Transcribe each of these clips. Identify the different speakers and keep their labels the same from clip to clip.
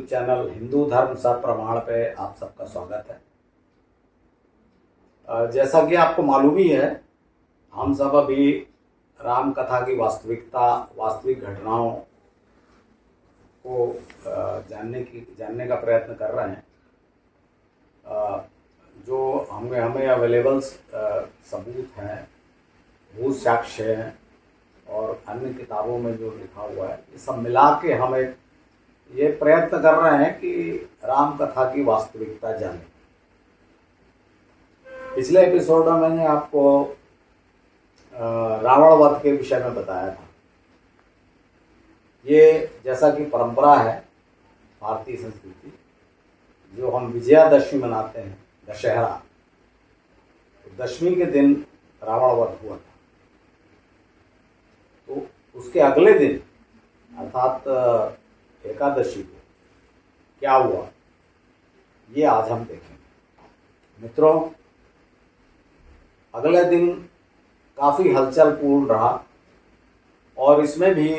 Speaker 1: YouTube channel Hindu धर्म sir प्रमाण पे आप सबका स्वागत है। जैसा कि आपको मालूम ही है, हम सब अभी राम कथा की वास्तविक घटनाओं को जानने का प्रयत्न कर रहे हैं। जो हमें अवेलेबल सबूत हैं, भूत साक्ष्य हैं और अन्य किताबों में जो लिखा हुआ है, ये सब मिला के हम एक ये प्रयत्न कर रहे हैं कि राम कथा की वास्तविकता जाने। पिछले एपिसोड में मैंने आपको रावण वध के विषय में बताया था। ये जैसा कि परंपरा है भारतीय संस्कृति, जो हम विजयादशमी मनाते हैं, दशहरा, तो दशमी के दिन रावण वध हुआ था। तो उसके अगले दिन अर्थात एकादशी को क्या हुआ, ये आज हम देखेंगे। मित्रों, अगले दिन काफ़ी हलचल पूर्ण रहा और इसमें भी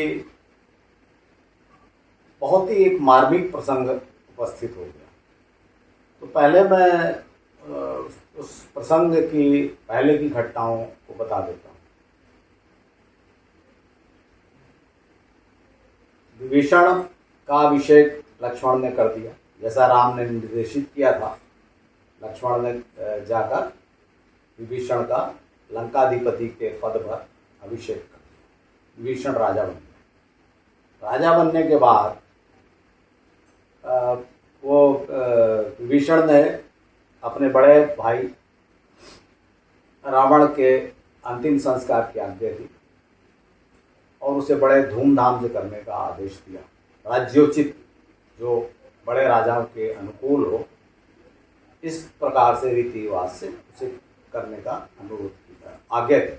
Speaker 1: बहुत ही एक मार्मिक प्रसंग उपस्थित हो गया। तो पहले मैं उस प्रसंग की पहले की घटनाओं को बता देता हूँ। विभीषण का अभिषेक लक्ष्मण ने कर दिया, जैसा राम ने निर्देशित किया था। लक्ष्मण ने जाकर विभीषण का लंकाधिपति के पद पर अभिषेक कर दिया। विभीषण राजा बन गए। राजा बनने के बाद विभीषण ने अपने बड़े भाई रावण के अंतिम संस्कार की आज्ञा दी और उसे बड़े धूमधाम से करने का आदेश दिया। राज्योचित, जो बड़े राजाओं के अनुकूल हो, इस प्रकार से रीति रिवाज से उसे करने का अनुरोध किया, आज्ञा दी।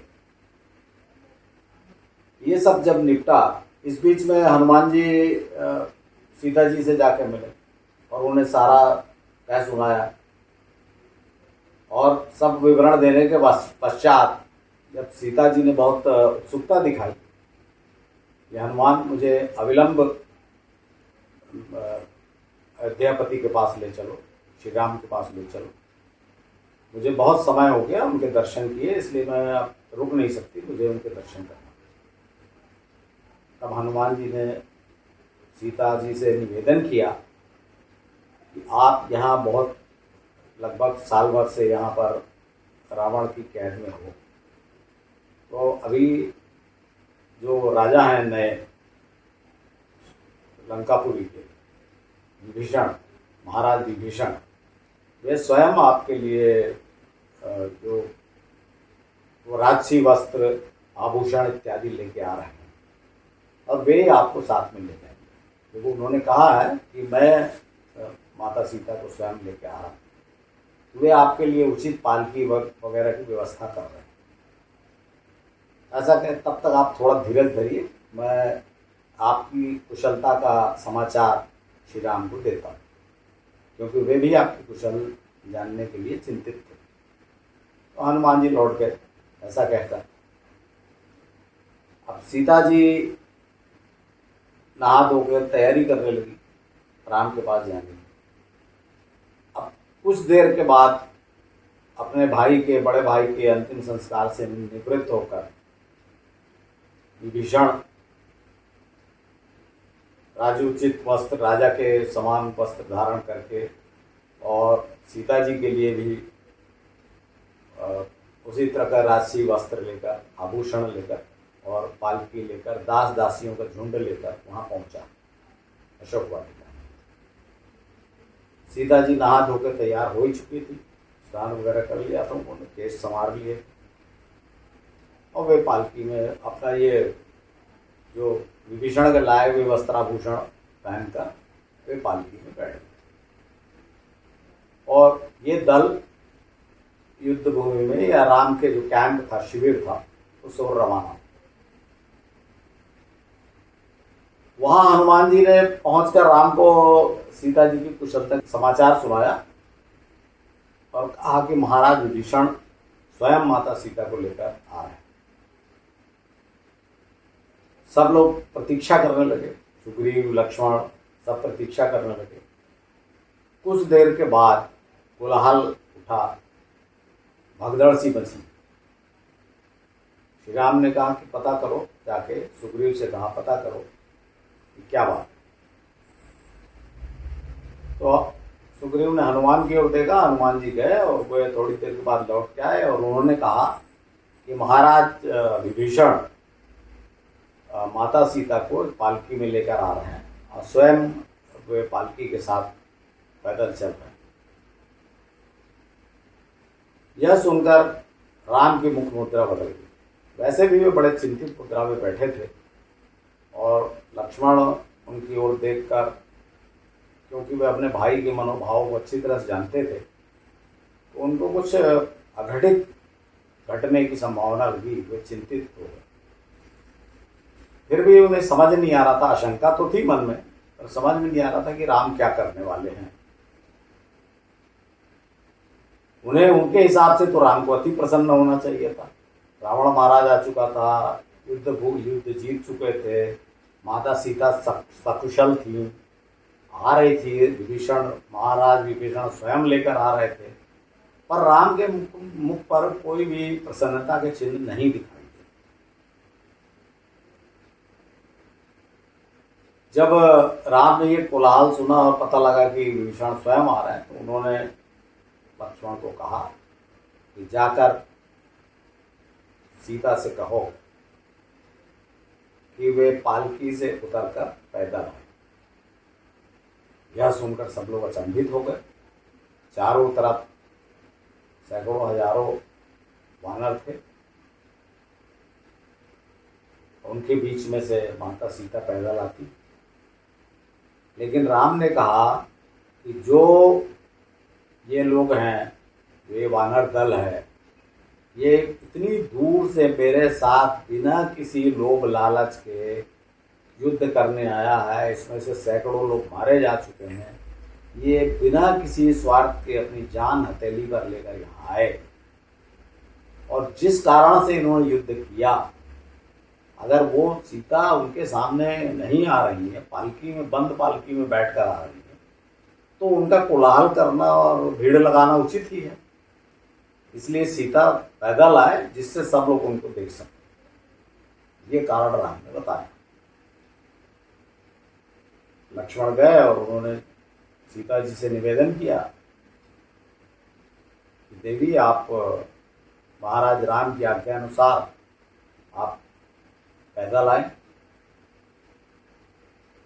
Speaker 1: ये सब जब निपटा, इस बीच में हनुमान जी सीता जी से जाके मिले और उन्हें सारा कह सुनाया और सब विवरण देने के पश्चात जब सीता जी ने बहुत उत्सुकता दिखाई, ये हनुमान मुझे अविलंब अयोध्यापति के पास ले चलो, श्री राम के पास ले चलो, मुझे बहुत समय हो गया उनके दर्शन किए, इसलिए मैं अब रुक नहीं सकती, मुझे उनके दर्शन करना। तब हनुमान जी ने सीता जी से निवेदन किया कि आप यहाँ बहुत लगभग साल भर से यहाँ पर रावण की कैद में हो, तो अभी जो राजा हैं नए लंकापुरी के, विभीषण, महाराज विभीषण, वे स्वयं आपके लिए जो वो राजसी वस्त्र, आभूषण इत्यादि लेके आ रहे हैं और वे आपको साथ में ले जाएंगे। क्योंकि उन्होंने कहा है कि मैं माता सीता को स्वयं लेके आ रहा हूँ, वे आपके लिए उचित पालकी वगैरह की व्यवस्था कर रहे हैं। ऐसा कहें, तब तक आप थोड़ा धीरज धरिए, मैं आपकी कुशलता का समाचार श्री राम को देता हूँ, क्योंकि वे भी आपकी कुशल जानने के लिए चिंतित थे। तो हनुमान जी लौट गए ऐसा कहकर। अब सीता जी नहा धोकर तैयारी करने लगी राम के पास जाने की। अब कुछ देर के बाद अपने बड़े भाई के अंतिम संस्कार से निवृत्त होकर विभीषण राजोचित वस्त्र, राजा के समान वस्त्र धारण करके और सीता जी के लिए भी उसी तरह का राजसी वस्त्र लेकर, आभूषण लेकर और पालकी लेकर, दास दासियों का झुंड लेकर वहाँ पहुँचा अशोक वाटिका। सीता जी नहा धोकर तैयार हो ही चुकी थी, स्नान वगैरह कर लिया था, उन्होंने केश संवार लिए और वे पालकी में अपना ये जो विभीषण के लाए हुए वस्त्राभूषण पहनकर वे पालकी में बैठ गए और ये दल युद्ध भूमि में या राम के जो कैंप था, शिविर था, उस ओर रवाना। वहां हनुमान जी ने पहुंचकर राम को सीता जी की कुशलता समाचार सुनाया और कहा कि महाराज विभीषण स्वयं माता सीता को लेकर आ रहे हैं। सब लोग प्रतीक्षा करने लगे। सुग्रीव, लक्ष्मण, सब प्रतीक्षा करने लगे। कुछ देर के बाद कोलाहल उठा, भगदड़ सी मची। श्री राम ने कहा कि पता करो, जाके सुग्रीव से कहा पता करो कि क्या बात। तो सुग्रीव ने हनुमान की ओर देखा, हनुमान जी गए और वे थोड़ी देर के बाद लौट के आए और उन्होंने कहा कि महाराज विभीषण माता सीता को पालकी में लेकर आ रहे हैं और स्वयं वे पालकी के साथ पैदल चल रहे हैं। यह सुनकर राम की मुख मुद्रा बदल गई। वैसे भी वे बड़े चिंतित मुद्रा में बैठे थे और लक्ष्मण उनकी ओर देखकर, क्योंकि वे अपने भाई के मनोभाव को अच्छी तरह से जानते थे, तो उनको कुछ अघटित घटने की संभावना लगी। वे चिंतित हो गए। फिर भी उन्हें समझ नहीं आ रहा था, आशंका तो थी मन में, पर समझ में नहीं आ रहा था कि राम क्या करने वाले हैं। उन्हें उनके हिसाब से तो राम को अति प्रसन्न होना चाहिए था। रावण महाराज आ चुका था, युद्ध जीत चुके थे, माता सीता सकुशल थी, आ रही थी, महाराज विभीषण स्वयं लेकर आ रहे थे, पर राम के मुख पर कोई भी प्रसन्नता के चिन्ह नहीं दिखाई दिए। जब राम ने ये कोलाहल सुना और पता लगा कि विभीषण स्वयं आ रहे हैं, तो उन्होंने लक्ष्मण को कहा कि जाकर सीता से कहो कि वे पालकी से उतरकर पैदल आए। यह सुनकर सब लोग अचंभित हो गए। चारों तरफ सैकड़ों हजारों वानर थे, उनके बीच में से माता सीता पैदल आती। लेकिन राम ने कहा कि जो ये लोग हैं, ये वानर दल है, ये इतनी दूर से मेरे साथ बिना किसी लोभ लालच के युद्ध करने आया है। इसमें से सैकड़ों लोग मारे जा चुके हैं। ये बिना किसी स्वार्थ के अपनी जान हथेली पर लेकर यहाँ आए, और जिस कारण से इन्होंने युद्ध किया, अगर वो सीता उनके सामने नहीं आ रही है, पालकी में, बंद पालकी में बैठकर आ रही है, तो उनका कोलाहल करना और भीड़ लगाना उचित ही है। इसलिए सीता पैदल आए, जिससे सब लोग उनको देख सकें। ये कारण राम ने बताया। लक्ष्मण गए और उन्होंने सीता जी से निवेदन किया कि देवी, आप महाराज राम की आज्ञा अनुसार आप पैदल आए,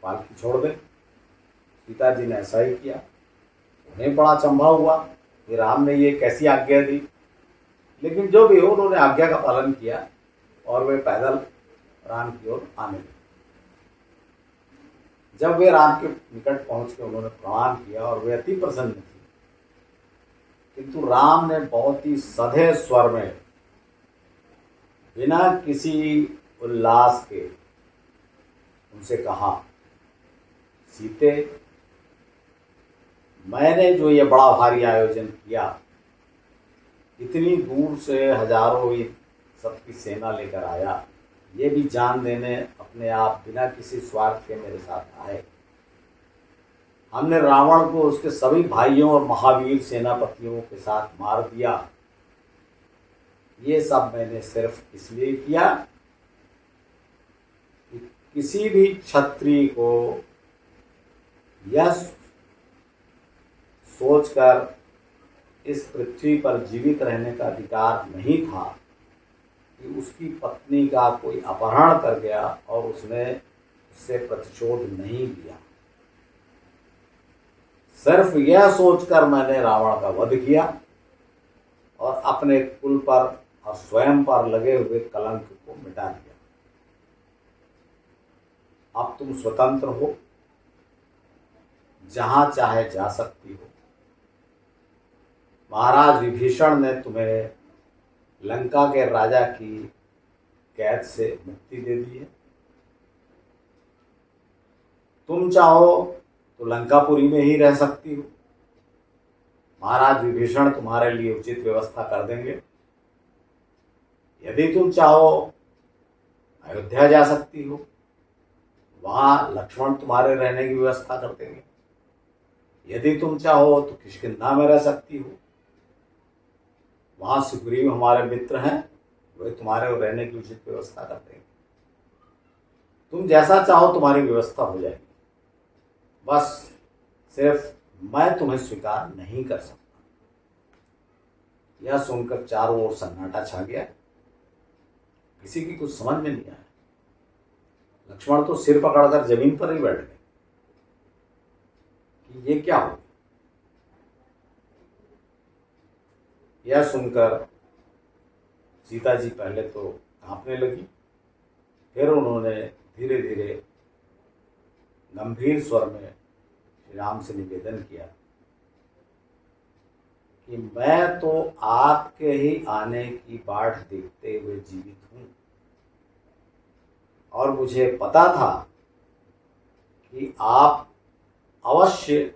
Speaker 1: पालकी छोड़ दें। सीता जी ने ऐसा ही किया। उन्हें बड़ा अचंभा हुआ कि राम ने ये कैसी आज्ञा दी, लेकिन जो भी हो, उन्होंने आज्ञा का पालन किया और वे पैदल राम की ओर आने लगे। जब वे राम के निकट पहुंच के उन्होंने प्रणाम किया और वे अति प्रसन्न थे, किंतु राम ने बहुत ही सधे स्वर में, बिना किसी उल्लास के उनसे कहा, सीते, मैंने जो ये बड़ा भारी आयोजन किया, इतनी दूर से हजारों सबकी सेना लेकर आया, ये भी जान देने अपने आप बिना किसी स्वार्थ के मेरे साथ आए। हमने रावण को उसके सभी भाइयों और महावीर सेनापतियों के साथ मार दिया। ये सब मैंने सिर्फ इसलिए किया कि किसी भी क्षत्रिय को यह सोचकर इस पृथ्वी पर जीवित रहने का अधिकार नहीं था कि उसकी पत्नी का कोई अपहरण कर गया और उसने उससे प्रतिशोध नहीं लिया। सिर्फ यह सोचकर मैंने रावण का वध किया और अपने कुल पर और स्वयं पर लगे हुए कलंक को मिटा दिया। अब तुम स्वतंत्र हो, जहां चाहे जा सकती हो। महाराज विभीषण ने तुम्हें लंका के राजा की कैद से मुक्ति दे दी है। तुम चाहो तो लंकापुरी में ही रह सकती हो। महाराज विभीषण तुम्हारे लिए उचित व्यवस्था कर देंगे। यदि तुम चाहो अयोध्या जा सकती हो, वहाँ लक्ष्मण तुम्हारे रहने की व्यवस्था कर देंगे। यदि तुम चाहो तो किष्किंधा में रह सकती हो, वहाँ सुग्रीव हमारे मित्र हैं, वे तुम्हारे रहने की उचित व्यवस्था कर देंगे। तुम जैसा चाहो तुम्हारी व्यवस्था हो जाएगी, बस सिर्फ मैं तुम्हें स्वीकार नहीं कर सकता। यह सुनकर चारों ओर सन्नाटा छा गया। किसी की कुछ समझ में नहीं आया। लक्ष्मण तो सिर पकड़कर जमीन पर ही बैठ गए कि ये क्या हो गया। यह सुनकर सीता जी पहले तो कांपने लगी, फिर उन्होंने धीरे धीरे गंभीर स्वर में श्री राम से निवेदन किया कि मैं तो आपके ही आने की बाट देखते हुए जीवित हूं, और मुझे पता था कि आप अवश्य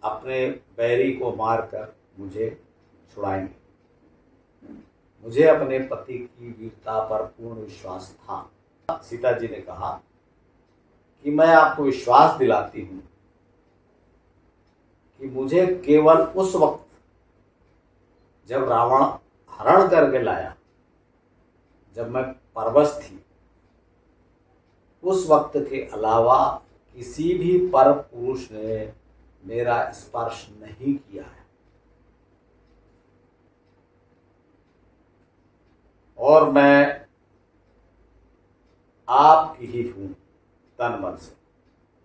Speaker 1: अपने बैरी को मारकर मुझे छुड़ाएंगे। मुझे अपने पति की वीरता पर पूर्ण विश्वास था। सीता जी ने कहा कि मैं आपको विश्वास दिलाती हूं कि मुझे केवल उस वक्त जब रावण हरण करके लाया, जब मैं परवश थी, उस वक्त के अलावा किसी भी पर पुरुष ने मेरा स्पर्श नहीं किया है, और मैं आपकी ही हूं तन मन से।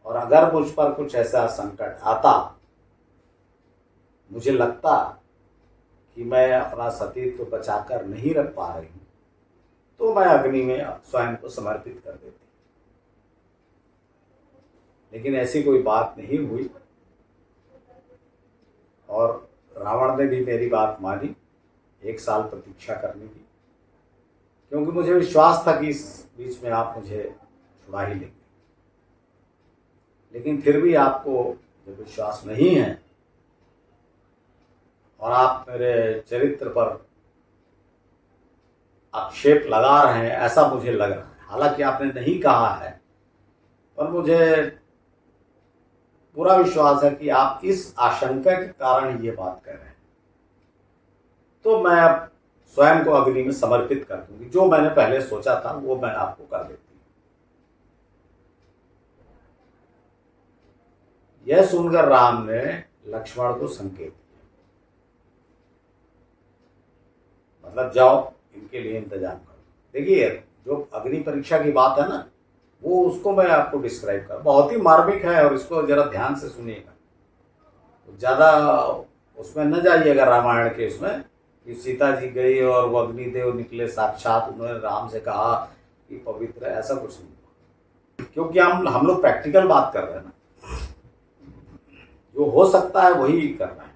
Speaker 1: और अगर मुझ पर कुछ ऐसा संकट आता, मुझे लगता कि मैं अपना सतीत्व बचाकर नहीं रख पा रही हूं, तो मैं अग्नि में स्वयं को समर्पित कर देती। लेकिन ऐसी कोई बात नहीं हुई, और रावण ने भी मेरी बात मानी 1 साल प्रतीक्षा करने की, क्योंकि मुझे विश्वास था कि इस बीच में आप मुझे छुड़ा ही लेंगे। लेकिन फिर भी आपको जब विश्वास नहीं है और आप मेरे चरित्र पर आक्षेप लगा रहे हैं, ऐसा मुझे लग रहा है। हालांकि आपने नहीं कहा है, पर मुझे पूरा विश्वास है कि आप इस आशंका के कारण ये बात कर रहे हैं। तो मैं अब स्वयं को अग्नि में समर्पित कर दूंगी। जो मैंने पहले सोचा था वो मैं आपको कर देती हूँ। यह सुनकर राम ने लक्ष्मण को संकेत दिया, मतलब जाओ इनके लिए इंतजाम करो। देखिए, जो अग्नि परीक्षा की बात है ना, वो उसको मैं आपको डिस्क्राइब कर, बहुत ही मार्मिक है, और इसको जरा ध्यान से सुनिएगा। तो ज़्यादा उसमें न जाइएगा रामायण के इसमें कि सीता जी गई और वो अग्निदेव निकले साक्षात, उन्होंने राम से कहा कि पवित्र है, ऐसा कुछ नहीं। क्योंकि हम लोग प्रैक्टिकल बात कर रहे हैं ना, जो हो सकता है वही करना है।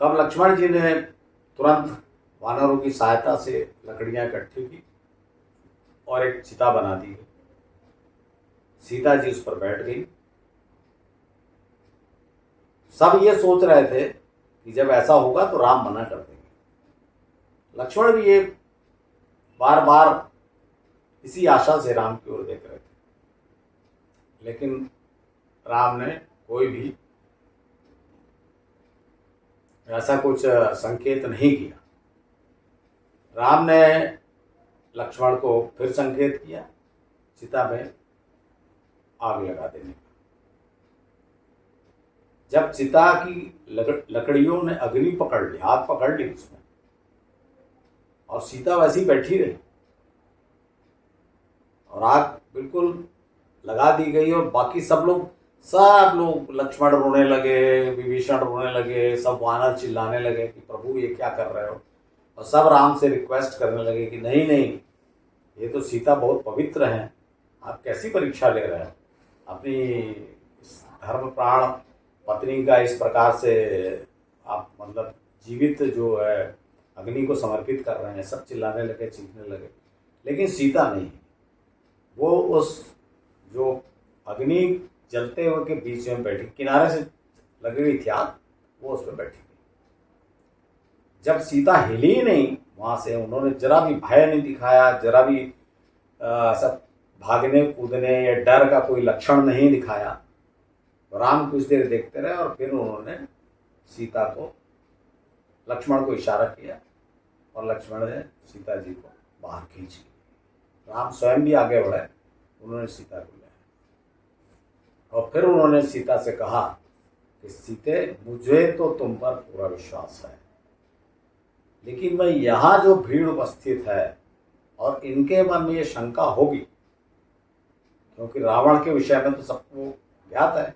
Speaker 1: तब लक्ष्मण जी ने तुरंत वानरों की सहायता से लकड़ियां इकट्ठी की और एक चिता बना दी। सीता जी उस पर बैठ गई। सब ये सोच रहे थे कि जब ऐसा होगा तो राम मना कर देंगे। लक्ष्मण भी ये बार बार इसी आशा से राम की ओर देख रहे थे, लेकिन राम ने कोई भी ऐसा कुछ संकेत नहीं किया। राम ने लक्ष्मण को फिर संकेत किया चिता में आग लगा देने का। जब चिता की लकड़ियों ने अग्नि पकड़ ली, आग पकड़ ली उसमें, और सीता वैसी बैठी रही और आग बिल्कुल लगा दी गई, और बाकी सब लोग लक्ष्मण रोने लगे, विभीषण रोने लगे, सब वानर चिल्लाने लगे कि प्रभु ये क्या कर रहे हो, और सब राम से रिक्वेस्ट करने लगे कि नहीं नहीं, ये तो सीता बहुत पवित्र हैं, आप कैसी परीक्षा ले रहे हो, अपनी धर्म प्राण पत्नी का इस प्रकार से आप मतलब जीवित जो है अग्नि को समर्पित कर रहे हैं। सब चिल्लाने लगे, चीखने लगे। लेकिन सीता नहीं, वो उस जो अग्नि जलते हुए के बीच में बैठी, किनारे से लगी हुई थी आग, वो उस पर बैठी थी। जब सीता हिली नहीं वहां से, उन्होंने जरा भी भय नहीं दिखाया, जरा भी सब भागने कूदने या डर का कोई लक्षण नहीं दिखाया। तो राम कुछ देर देखते रहे और फिर उन्होंने सीता को, लक्ष्मण को इशारा किया और लक्ष्मण ने सीता जी को बाहर खींच लिया। राम स्वयं भी आगे बढ़े, उन्होंने सीता को लिया और फिर उन्होंने सीता से कहा कि सीते, मुझे तो तुम पर पूरा विश्वास है, लेकिन मैं यहाँ जो भीड़ उपस्थित है और इनके मन में ये शंका होगी, क्योंकि रावण के विषय में तो सबको ज्ञात है,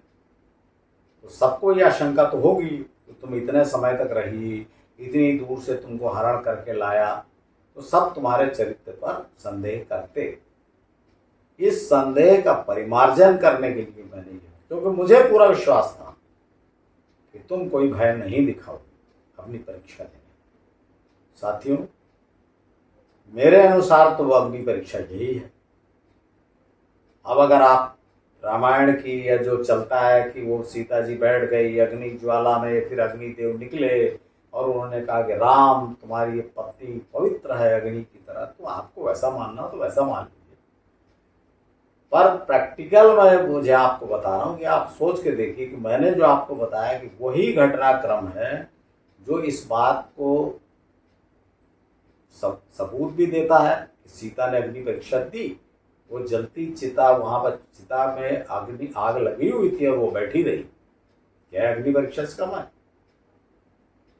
Speaker 1: तो सबको यह शंका तो होगी कि तुम इतने समय तक रही, इतनी दूर से तुमको हरण करके लाया, तो सब तुम्हारे चरित्र पर संदेह करते। इस संदेह का परिमार्जन करने के लिए मैंने ये, क्योंकि मुझे पूरा विश्वास था कि तुम कोई भय नहीं दिखाओगे अपनी परीक्षा देने। साथियों, मेरे अनुसार तो वह अग्नि परीक्षा यही है। अब अगर आप रामायण की या जो चलता है कि वो सीता जी बैठ गई अग्नि ज्वाला में, फिर अग्निदेव निकले और उन्होंने कहा कि राम तुम्हारी ये पत्नी पवित्र है अग्नि की तरह, तो आपको वैसा मानना तो वैसा मान लीजिए। पर प्रैक्टिकल में मुझे आपको बता रहा हूँ कि आप सोच के देखिए कि मैंने जो आपको बताया कि वही घटनाक्रम है जो इस बात को सबूत भी देता है कि सीता ने अग्नि परीक्षा दी। वो जलती चिता, वहां पर चिता में अग्नि आग लगी हुई थी और वो बैठी रही, क्या अग्नि परीक्षा से कम है?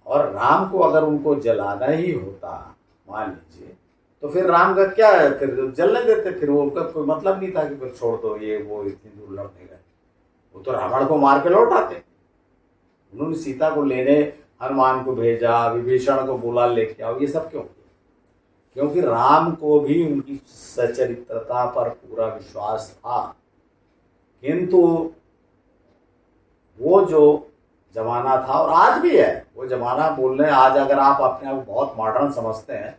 Speaker 1: और राम को अगर उनको जलाना ही होता, मान लीजिए, तो फिर राम का क्या है, फिर जलने देते, फिर वो उनका कोई मतलब नहीं था कि फिर छोड़ दो ये वो इतनी दूर लड़ने गए। वो तो रावण को मार के लौट आते। उन्होंने सीता को लेने हनुमान को भेजा, विभीषण को बोला लेके आओ, ये सब क्यों? क्योंकि राम को भी उनकी सचरित्रता पर पूरा विश्वास था। किंतु वो जो जमाना था और आज भी है वो जमाना, बोल रहे हैं आज अगर आप अपने आप को बहुत मॉडर्न समझते हैं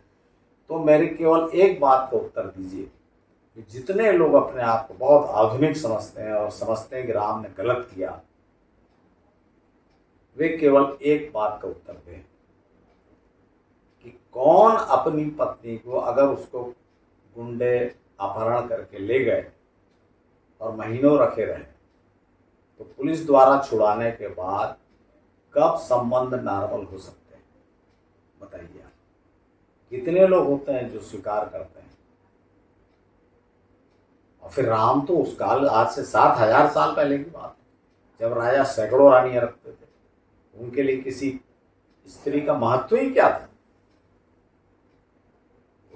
Speaker 1: तो मेरी केवल एक बात का उत्तर दीजिए कि जितने लोग अपने आप को बहुत आधुनिक समझते हैं और समझते हैं कि राम ने गलत किया, वे केवल एक बात का उत्तर दें कि कौन अपनी पत्नी को, अगर उसको गुंडे अपहरण करके ले गए और महीनों रखे रहे, तो पुलिस द्वारा छुड़ाने के बाद कब संबंध नॉर्मल हो सकते हैं? बताइए आप। कितने लोग होते हैं जो स्वीकार करते हैं? और फिर राम तो उस काल, आज से 7,000 साल पहले की बात है, जब राजा सैकड़ों रानियां रखते थे, उनके लिए किसी स्त्री का महत्व ही क्या था?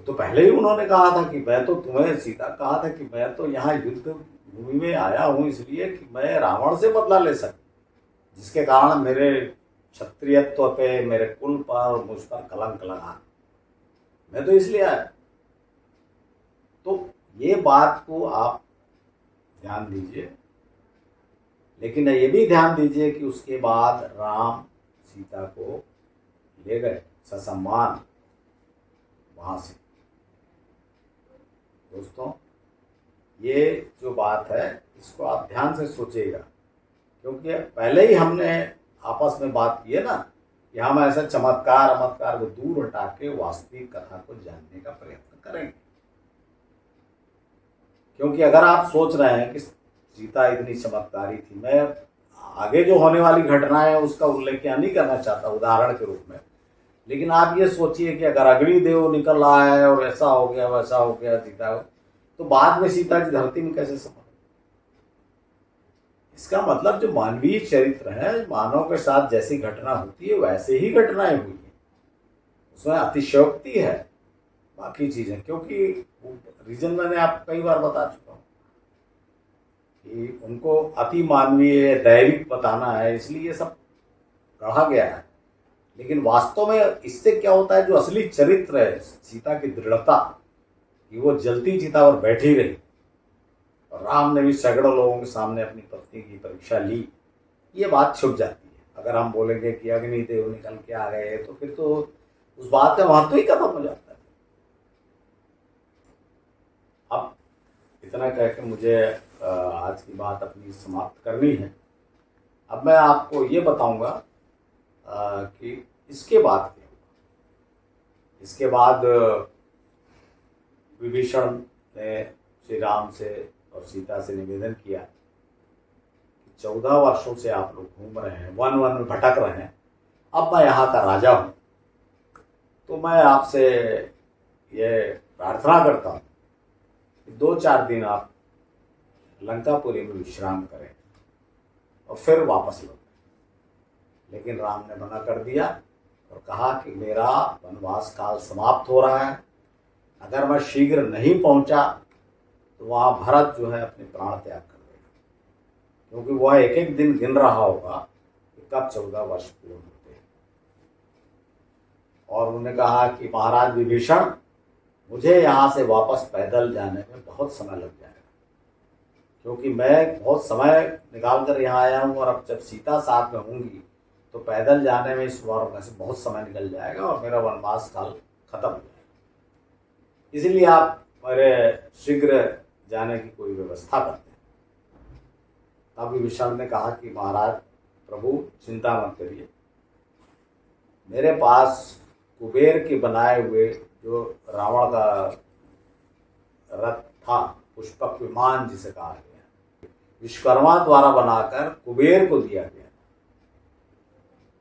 Speaker 1: तो पहले ही उन्होंने कहा था कि मैं तो तुम्हें, सीता कहा था कि मैं तो यहाँ युद्ध भूमि में आया हूँ इसलिए कि मैं रावण से बदला ले सकूं, जिसके कारण मेरे क्षत्रियत्व पे, मेरे कुल पर, मुझ पर कलंक लगा, मैं तो इसलिए आया। तो ये बात को आप ध्यान दीजिए, लेकिन ये भी ध्यान दीजिए कि उसके बाद राम सीता को ले गए ससम्मान वहां से। दोस्तों, ये जो बात है इसको आप ध्यान से सोचिएगा, क्योंकि पहले ही हमने आपस में बात की है ना कि हम ऐसा चमत्कार को दूर हटा के वास्तविक कथा को जानने का प्रयत्न करेंगे। क्योंकि अगर आप सोच रहे हैं कि सीता इतनी चमत्कारी थी, मैं आगे जो होने वाली घटना है उसका उल्लेख यहाँ नहीं करना चाहता उदाहरण के रूप में, लेकिन आप ये सोचिए कि अगर अग्निदेव निकल रहा है और ऐसा हो गया वैसा हो गया सीता, तो बाद में सीता जी धरती में कैसे संभल? इसका मतलब जो मानवीय चरित्र है, मानव के साथ जैसी घटना होती है वैसे ही घटनाएं हुई है, उसमें अतिशयोक्ति है बाकी चीजें, क्योंकि रीजन मैंने आपको कई बार बता चुका हूं कि उनको अति मानवीय दैविक बताना है, इसलिए ये सब गढ़ा गया है। लेकिन वास्तव में इससे क्या होता है, जो असली चरित्र है सीता की दृढ़ता, कि वो जलती चिता पर बैठी रही और राम ने भी सैकड़ों लोगों के सामने अपनी पत्नी की परीक्षा ली, ये बात छुप जाती है। अगर हम बोलेंगे कि अग्निदेव निकल के आ गए तो फिर तो उस बात का महत्व ही खत्म हो जाता है। अब इतना कह के मुझे आज की बात अपनी समाप्त करनी है। अब मैं आपको ये बताऊंगा कि इसके बाद क्या हुआ। इसके बाद विभीषण ने श्री राम से और सीता से निवेदन किया कि 14 वर्षों से आप लोग घूम रहे हैं, वन वन में भटक रहे हैं, अब मैं यहाँ का राजा हूँ, तो मैं आपसे ये प्रार्थना करता हूँ कि 2-4 दिन आप लंकापुरी में विश्राम करें और फिर वापस लौटें। लेकिन राम ने मना कर दिया और कहा कि मेरा वनवास काल समाप्त हो रहा है, अगर मैं शीघ्र नहीं पहुंचा तो वहाँ भरत जो है अपने प्राण त्याग कर देगा, क्योंकि वह एक एक दिन गिन रहा होगा कि कब 14 वर्ष पूर्ण होते हैं। और उन्होंने कहा कि महाराज विभीषण, मुझे यहाँ से वापस पैदल जाने में बहुत समय लग जाएगा, क्योंकि मैं बहुत समय निकाल कर यहाँ आया हूँ, और अब जब सीता साथ में होंगी तो पैदल जाने में इस बार से बहुत समय निकल जाएगा और मेरा वनवास काल खत्म हो जाएगा। इसलिए आप मेरे शीघ्र जाने की कोई व्यवस्था करते हैं। तब विभीषण ने कहा कि महाराज प्रभु, चिंता मत करिए, मेरे पास कुबेर के बनाए हुए जो रावण का रथ था, पुष्पक विमान जिसे कहा गया, विश्वकर्मा द्वारा बनाकर कुबेर को दिया गया,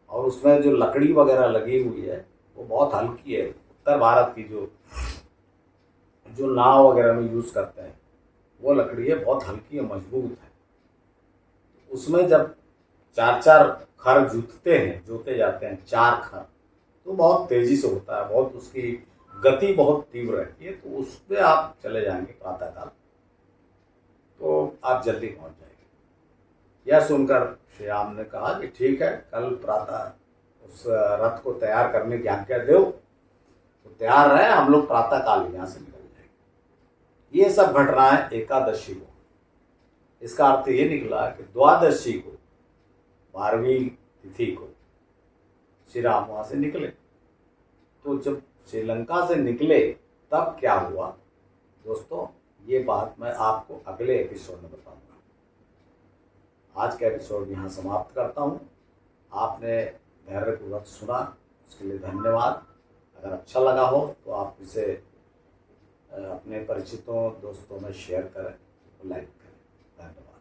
Speaker 1: और उसमें जो लकड़ी वगैरह लगी हुई है वो बहुत हल्की है। उत्तर भारत की जो नाव वगैरह में यूज़ करते हैं वो लकड़ी है, बहुत हल्की है, मजबूत है। उसमें जब 4-4 खर जोते जाते हैं 4 खर, तो बहुत तेज़ी से होता है, बहुत उसकी गति बहुत तीव्र रहती है। तो उस पर आप चले जाएंगे प्रातःकाल, तो आप जल्दी पहुंच जाएंगे। यह सुनकर श्री राम ने कहा कि ठीक है, कल प्रातः उस रथ को तैयार करने की आज्ञा दो, तो तैयार रहे, हम लोग प्रातःकाल यहाँ से निकल जाएंगे। ये सब घटनाएं एकादशी को, इसका अर्थ ये निकला कि द्वादशी को, 12वीं तिथि को श्री राम वहाँ से निकले। तो जब श्रीलंका से निकले तब क्या हुआ दोस्तों, ये बात मैं आपको अगले एपिसोड में बताऊंगा। आज का एपिसोड यहाँ समाप्त करता हूँ। आपने धैर्यपूर्वक सुना, उसके लिए धन्यवाद। अगर अच्छा लगा हो तो आप इसे अपने परिचितों, दोस्तों में शेयर करें, लाइक करें। धन्यवाद।